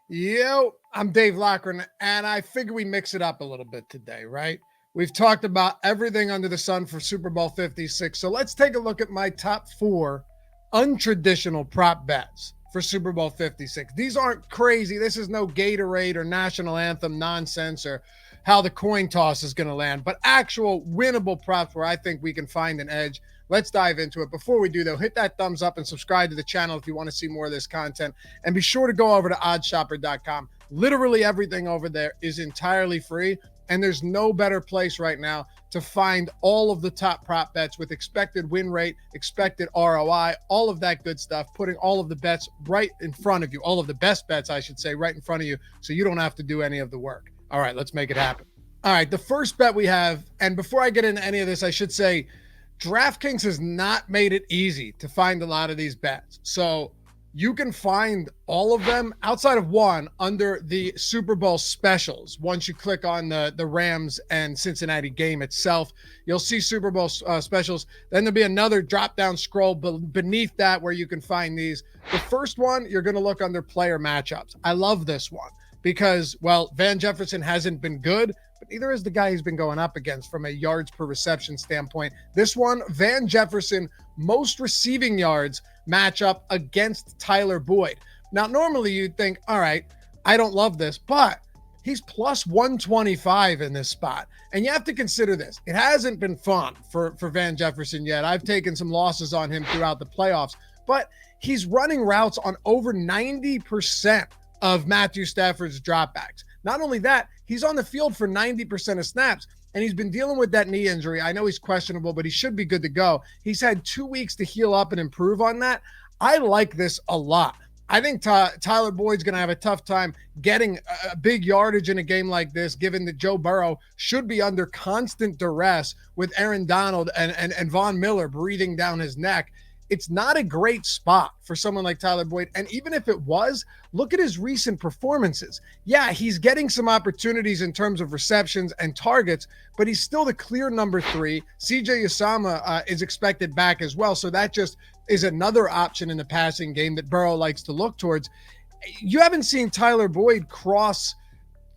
Yo, I'm Dave Loughran, and I figure we mix it up a little bit today, right? We've talked about everything under the sun for Super Bowl 56, so let's take a look at my top four untraditional prop bets for Super Bowl 56. These aren't crazy. This is no Gatorade or national anthem nonsense or how the coin toss is going to land, but actual winnable props where I think we can find an edge. Let's dive into it. Before we do, though, hit that thumbs up and subscribe to the channel if you want to see more of this content. And be sure to go over to OddsShopper.com. Literally everything over there is entirely free. And there's no better place right now to find all of the top prop bets with expected win rate, expected ROI, all of that good stuff, putting all of the bets right in front of you, all of the best bets, I should say, right in front of you, so you don't have to do any of the work. All right, let's make it happen. All right, the first bet we have, and before I get into any of this, I should say, DraftKings has not made it easy to find a lot of these bets. So you can find all of them outside of one under the Super Bowl specials. Once you click on the Rams and Cincinnati game itself, you'll see Super Bowl specials. Then there'll be another drop-down scroll beneath that where you can find these. The first one, you're going to look under player matchups. I love this one because, well, Van Jefferson hasn't been good, but neither is the guy he's been going up against from a yards per reception standpoint. This one, Van Jefferson, most receiving yards matchup against Tyler Boyd. Now, normally you'd think, all right, I don't love this, but he's plus 125 in this spot. And you have to consider this. It hasn't been fun for Van Jefferson yet. I've taken some losses on him throughout the playoffs, but he's running routes on over 90% of Matthew Stafford's dropbacks. Not only that, he's on the field for 90% of snaps, and he's been dealing with that knee injury. I know he's questionable, but he should be good to go. He's had 2 weeks to heal up and improve on that. I like this a lot. I think Tyler Boyd's going to have a tough time getting a big yardage in a game like this, given that Joe Burrow should be under constant duress with Aaron Donald and Von Miller breathing down his neck. It's not a great spot for someone like Tyler Boyd. And even if it was, look at his recent performances. Yeah, he's getting some opportunities in terms of receptions and targets, but he's still the clear number 3. CJ Uzomah is expected back as well. So that just is another option in the passing game that Burrow likes to look towards. You haven't seen Tyler Boyd cross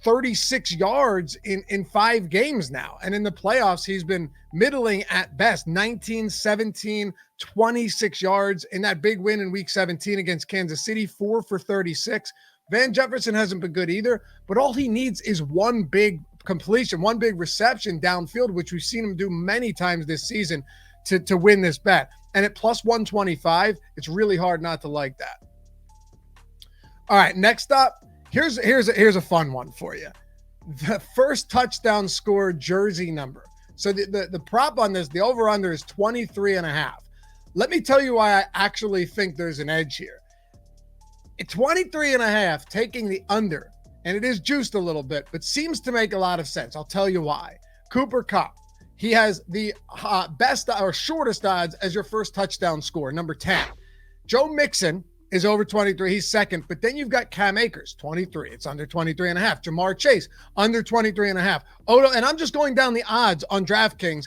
36 yards in 5 games now. And in the playoffs, he's been middling at best, 19, 17, 26 yards in that big win in week 17 against Kansas City, 4 for 36. Van Jefferson hasn't been good either, but all he needs is one big completion, one big reception downfield, which we've seen him do many times this season to win this bet. And at plus 125, it's really hard not to like that. All right, next up, here's a fun one for you. The first touchdown score jersey number. So the prop on this, the over-under is 23.5. Let me tell you why I actually think there's an edge here. At 23.5, taking the under, and it is juiced a little bit, but seems to make a lot of sense. I'll tell you why. Cooper Kupp, he has the best or shortest odds as your first touchdown score, number 10. Joe Mixon is over 23. He's second. But then you've got Cam Akers, 23. It's under 23.5. Jamar Chase, under 23.5. Odo, and I'm just going down the odds on DraftKings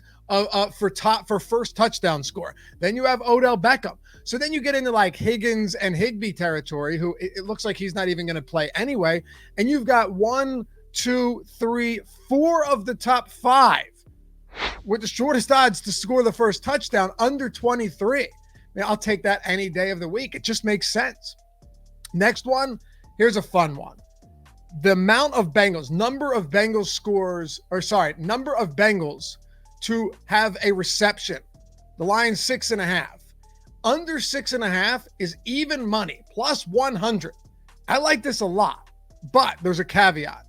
for first touchdown score. Then you have Odell Beckham. So then you get into like Higgins and Higbee territory, who it looks like he's not even going to play anyway. And you've got 1, 2, 3, 4 of the top 5 with the shortest odds to score the first touchdown under 23. I'll take that any day of the week. It just makes sense. Next one, here's a fun one. The amount of Bengals, number of Bengals to have a reception. The line's 6.5. Under 6.5 is even money, plus 100. I like this a lot, but there's a caveat.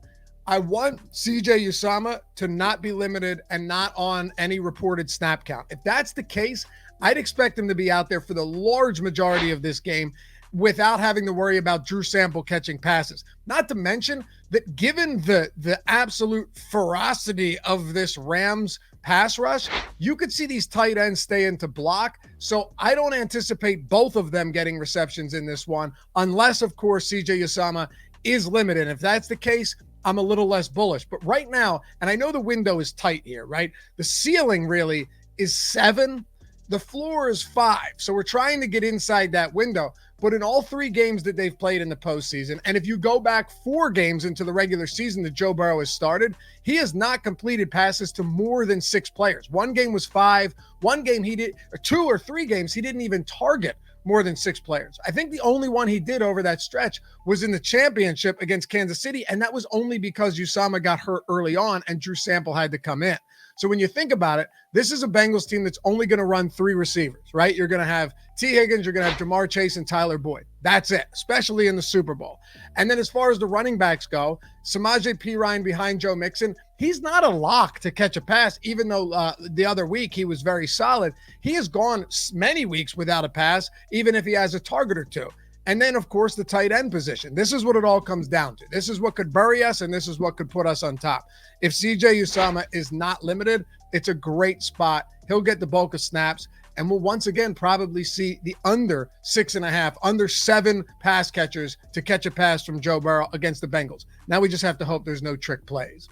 I want CJ Uzomah to not be limited and not on any reported snap count. If that's the case, I'd expect him to be out there for the large majority of this game without having to worry about Drew Sample catching passes. Not to mention that given the absolute ferocity of this Rams pass rush, you could see these tight ends stay into block. So I don't anticipate both of them getting receptions in this one, unless, of course, CJ Uzomah is limited. If that's the case, I'm a little less bullish. But right now, and I know the window is tight here, right? The ceiling really is 7. The floor is 5. So we're trying to get inside that window. but in all 3 games that they've played in the postseason, and if you go back 4 games into the regular season that Joe Burrow has started, he has not completed passes to more than 6 players. 1 game was 5. 1 game he did, or 2 or 3 games, he didn't even target more than 6 players. I think the only one he did over that stretch was in the championship against Kansas City, and that was only because Usama got hurt early on and Drew Sample had to come in. So when you think about it, this is a Bengals team that's only going to run 3 receivers, right? You're going to have T. Higgins, you're going to have Jamar Chase, and Tyler Boyd. That's it, especially in the Super Bowl. And then as far as the running backs go, Samaje Perine behind Joe Mixon, he's not a lock to catch a pass, even though the other week he was very solid. He has gone many weeks without a pass, even if he has a target or 2. And then, of course, the tight end position. This is what it all comes down to. This is what could bury us, and this is what could put us on top. If CJ Usama is not limited, it's a great spot. He'll get the bulk of snaps, and we'll once again probably see the under 6.5, under 7 pass catchers to catch a pass from Joe Burrow against the Bengals. Now we just have to hope there's no trick plays.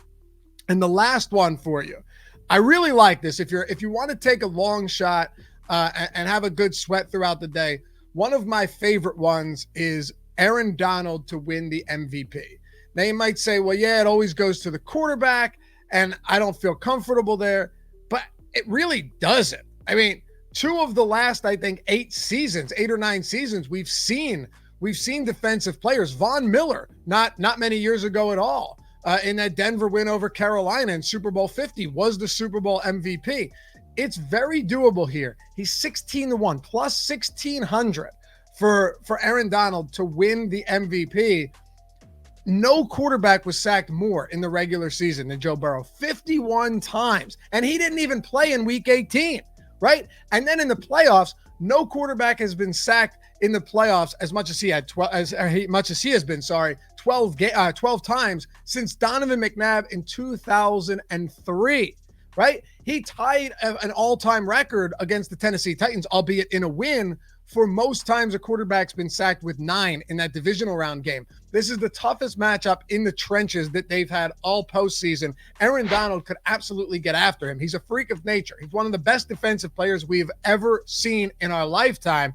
And the last one for you, I really like this. If you want to take a long shot and have a good sweat throughout the day, one of my favorite ones is Aaron Donald to win the MVP. Now you might say, well, yeah, it always goes to the quarterback, and I don't feel comfortable there, but it really doesn't. I mean, 2 of the last, I think, 8 or 9 seasons, we've seen defensive players. Von Miller, not many years ago at all, in that Denver win over Carolina in Super Bowl 50, was the Super Bowl MVP. It's very doable here. He's 16-1 plus 1,600 for Aaron Donald to win the MVP. No quarterback was sacked more in the regular season than Joe Burrow, 51 times. And he didn't even play in week 18, right? And then in the playoffs, no quarterback has been sacked in the playoffs as much as he had 12 times since Donovan McNabb in 2003. Right? He tied an all-time record against the Tennessee Titans, albeit in a win, for most times a quarterback's been sacked with 9 in that divisional round game. This is the toughest matchup in the trenches that they've had all postseason. Aaron Donald could absolutely get after him. He's a freak of nature. He's one of the best defensive players we've ever seen in our lifetime,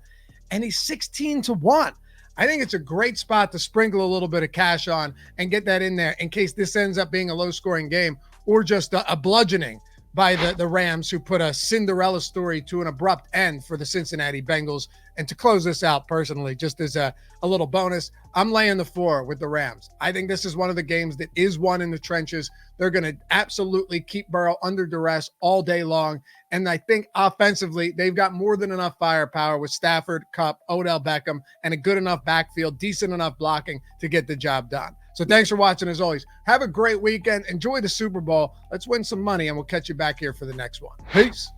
and he's 16-1. I think it's a great spot to sprinkle a little bit of cash on and get that in there in case this ends up being a low-scoring game or just a bludgeoning by the Rams, who put a Cinderella story to an abrupt end for the Cincinnati Bengals. And to close this out personally, just as a little bonus, I'm laying the 4 with the Rams. I think this is one of the games that is won in the trenches. They're going to absolutely keep Burrow under duress all day long. And I think offensively, they've got more than enough firepower with Stafford, Kupp, Odell Beckham, and a good enough backfield, decent enough blocking to get the job done. So thanks for watching as always. Have a great weekend. Enjoy the Super Bowl. Let's win some money, and we'll catch you back here for the next one. Peace.